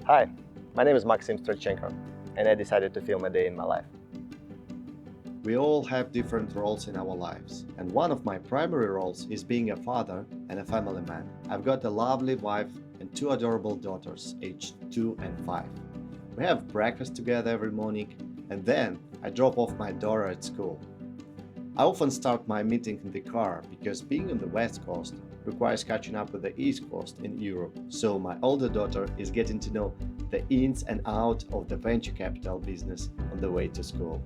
Hi, my name is Maxim Strelchenko, and I decided to film a day in my life. We all have different roles in our lives, and one of my primary roles is being a father and a family man. I've got a lovely wife and two adorable daughters, aged 2 and 5. We have breakfast together every morning, and then I drop off my daughter at school. I often start my meeting in the car because being on the West Coast requires catching up with the East Coast in Europe, so my older daughter is getting to know the ins and outs of the venture capital business on the way to school.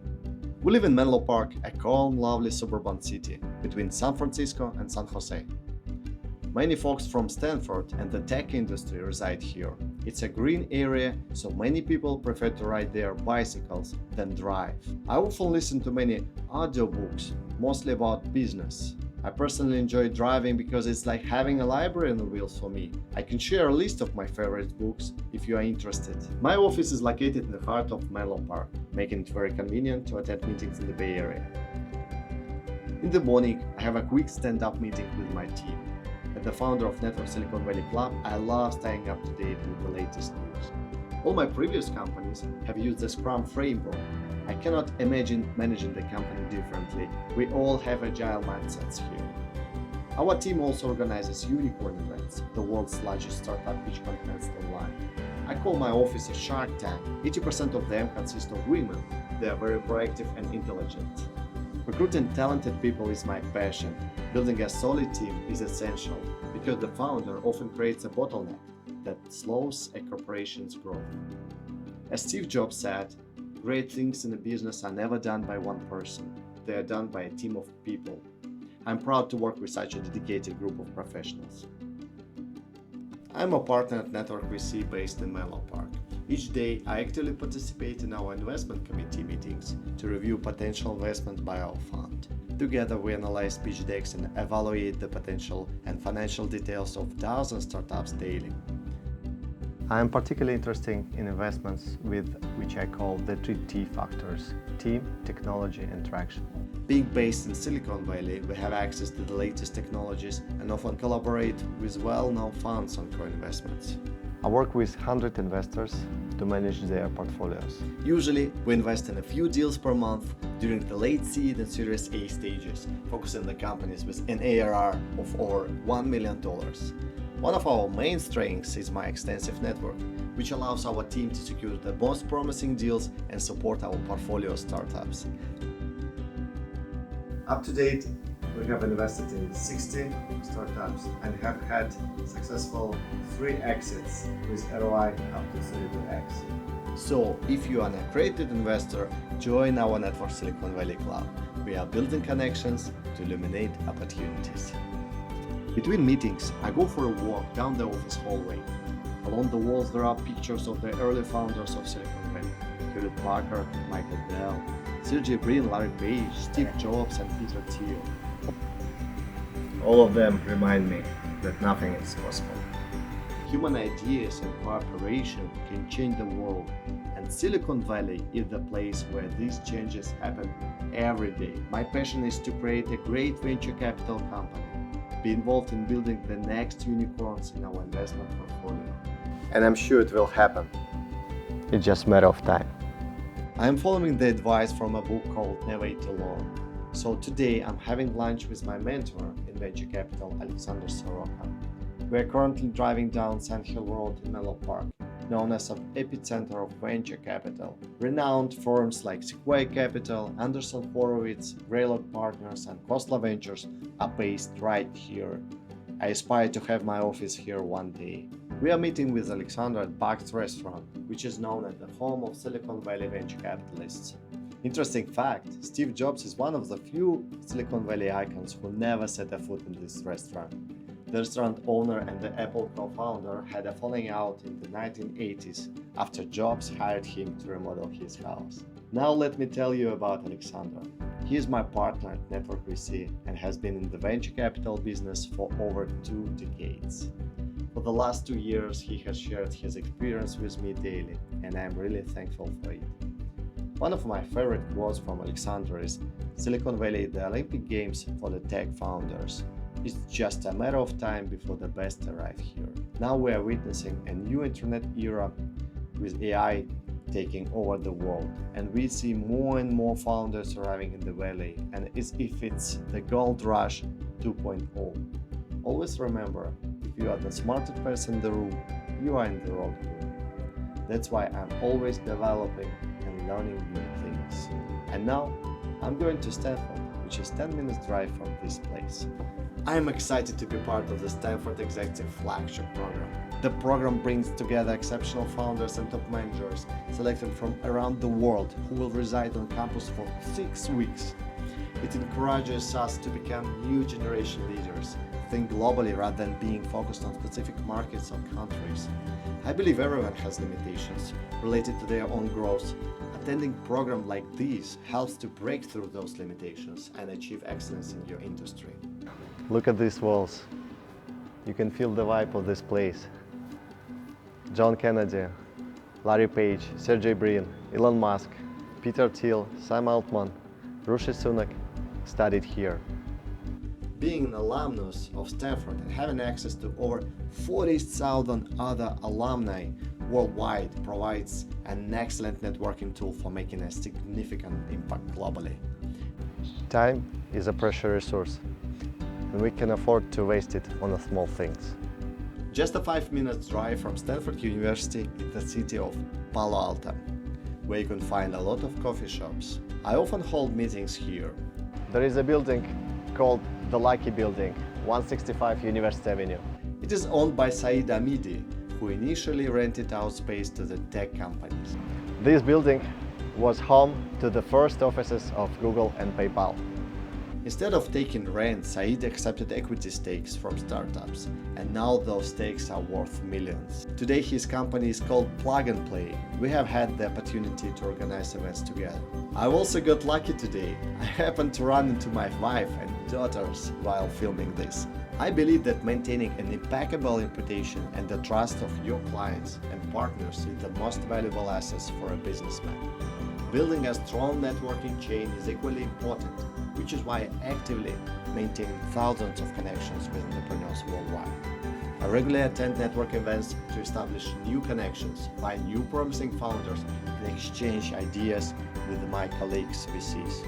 We live in Menlo Park, a calm, lovely suburban city between San Francisco and San Jose. Many folks from Stanford and the tech industry reside here. It's a green area, so many people prefer to ride their bicycles than drive. I often listen to many audiobooks, mostly about business. I personally enjoy driving because it's like having a library on the wheels for me. I can share a list of my favorite books if you are interested. My office is located in the heart of Menlo Park, making it very convenient to attend meetings in the Bay Area. In the morning, I have a quick stand-up meeting with my team. As the founder of Network Silicon Valley Club, I love staying up to date with the latest news. All my previous companies have used the Scrum framework. I cannot imagine managing the company differently. We all have agile mindsets here. Our team also organizes unicorn events, the world's largest startup pitch contest online. I call my office a Shark Tank. 80% of them consist of women. They are very proactive and intelligent. Recruiting talented people is my passion. Building a solid team is essential because the founder often creates a bottleneck that slows a corporation's growth. As Steve Jobs said, great things in a business are never done by one person. They are done by a team of people. I'm proud to work with such a dedicated group of professionals. I'm a partner at Network VC based in Menlo Park. Each day, I actively participate in our investment committee meetings to review potential investment by our fund. Together, we analyze pitch decks and evaluate the potential and financial details of dozens of startups daily. I am particularly interested in investments with which I call the 3T factors: team, technology, and traction. Being based in Silicon Valley, we have access to the latest technologies and often collaborate with well-known funds on co-investments. I work with 100 investors to manage their portfolios. Usually, we invest in a few deals per month during the late seed and Series A stages, focusing on the companies with an ARR of over $1 million. One of our main strengths is my extensive network, which allows our team to secure the most promising deals and support our portfolio startups. Up to date, we have invested in 60 startups and have had successful 3 exits with ROI up to 32x. So, if you are an accredited investor, join our Network Silicon Valley Club. We are building connections to illuminate opportunities. Between meetings, I go for a walk down the office hallway. Along the walls, there are pictures of the early founders of Silicon Valley: Hewlett Packard, Michael Dell, Sergey Brin, Larry Page, Steve Jobs, and Peter Thiel. All of them remind me that nothing is possible. Human ideas and cooperation can change the world, and Silicon Valley is the place where these changes happen every day. My passion is to create a great venture capital company, be involved in building the next unicorns in our investment portfolio. And I'm sure it will happen. It's just a matter of time. I am following the advice from a book called Never Eat Alone. So today I'm having lunch with my mentor in venture capital, Alexander Soroka. We are currently driving down Sand Hill Road in Menlo Park, known as an epicenter of venture capital. Renowned firms like Sequoia Capital, Anderson Horowitz, Greylock Partners, and Khosla Ventures are based right here. I aspire to have my office here one day. We are meeting with Alexander at Buck's Restaurant, which is known as the home of Silicon Valley venture capitalists. Interesting fact, Steve Jobs is one of the few Silicon Valley icons who never set a foot in this restaurant. The restaurant owner and the Apple co-founder had a falling out in the 1980s after Jobs hired him to remodel his house. Now let me tell you about Alexander. He is my partner at Network VC and has been in the venture capital business for over 2 decades. For the last 2 years, he has shared his experience with me daily, and I am really thankful for it. One of my favorite quotes from Alexander is, "Silicon Valley, the Olympic Games for the tech founders." It's just a matter of time before the best arrive here. Now we are witnessing a new internet era with AI taking over the world, and we see more and more founders arriving in the valley, and as if it's the gold rush 2.0. Always remember, if you are the smartest person in the room, you are in the wrong room. That's why I'm always developing and learning new things. And now I'm going to Stanford, which is 10 minutes drive from this place. I am excited to be part of the Stanford Executive Flagship Program. The program brings together exceptional founders and top managers selected from around the world who will reside on campus for 6 weeks. It encourages us to become new generation leaders, think globally rather than being focused on specific markets or countries. I believe everyone has limitations related to their own growth. Attending programs like these helps to break through those limitations and achieve excellence in your industry. Look at these walls. You can feel the vibe of this place. John Kennedy, Larry Page, Sergey Brin, Elon Musk, Peter Thiel, Sam Altman, Rishi Sunak studied here. Being an alumnus of Stanford and having access to over 40,000 other alumni worldwide provides an excellent networking tool for making a significant impact globally. Time is a precious resource, and we can afford to waste it on the small things. Just a 5-minute drive from Stanford University in the city of Palo Alto, where you can find a lot of coffee shops. I often hold meetings here. There is a building called the Lucky Building, 165 University Avenue. It is owned by Saeed Hamidi, who initially rented out space to the tech companies. This building was home to the first offices of Google and PayPal. Instead of taking rent, Saeed accepted equity stakes from startups, and now those stakes are worth millions. Today his company is called Plug and Play. We have had the opportunity to organize events together. I also got lucky today. I happened to run into my wife and daughters while filming this. I believe that maintaining an impeccable reputation and the trust of your clients and partners is the most valuable assets for a businessman. Building a strong networking chain is equally important, which is why I actively maintain thousands of connections with entrepreneurs worldwide. I regularly attend network events to establish new connections, find new promising founders, and exchange ideas with my colleagues VCs.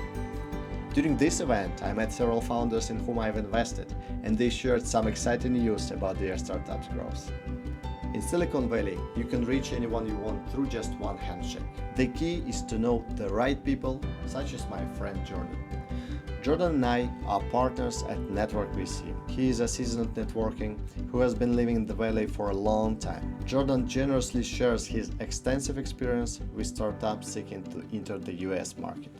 During this event, I met several founders in whom I've invested, and they shared some exciting news about their startup's growth. In Silicon Valley, you can reach anyone you want through just one handshake. The key is to know the right people, such as my friend Jordan. Jordan and I are partners at Network VC. He is a seasoned networking who has been living in the Valley for a long time. Jordan generously shares his extensive experience with startups seeking to enter the US market.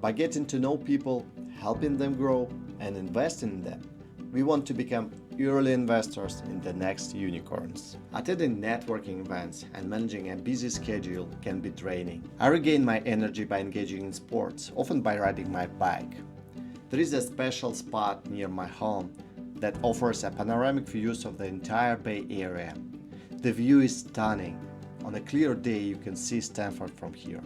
By getting to know people, helping them grow, and investing in them, we want to become early investors in the next unicorns. Attending networking events and managing a busy schedule can be draining. I regain my energy by engaging in sports, often by riding my bike. There is a special spot near my home that offers a panoramic views of the entire Bay Area. The view is stunning. On a clear day, you can see Stanford from here.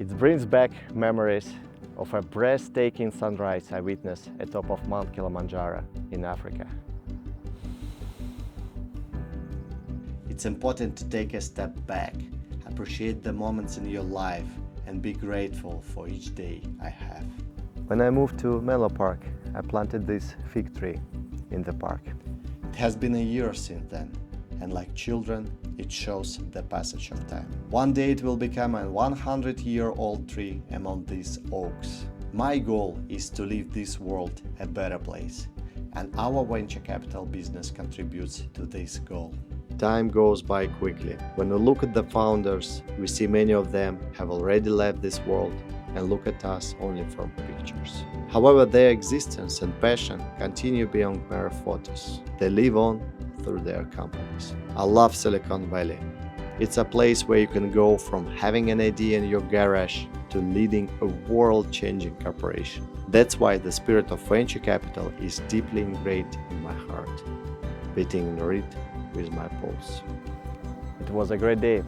It brings back memories of a breathtaking sunrise I witnessed at top of Mount Kilimanjaro in Africa. It's important to take a step back, appreciate the moments in your life, and be grateful for each day I have. When I moved to Menlo Park, I planted this fig tree in the park. It has been a year since then, and like children, it shows the passage of time. One day it will become a 100-year-old tree among these oaks. My goal is to leave this world a better place, and our venture capital business contributes to this goal. Time goes by quickly. When we look at the founders, we see many of them have already left this world and look at us only from pictures. However, their existence and passion continue beyond mere photos. They live on through their companies. I love Silicon Valley. It's a place where you can go from having an idea in your garage to leading a world-changing corporation. That's why the spirit of venture capital is deeply ingrained in my heart, beating in rhythm with my pulse. It was a great day.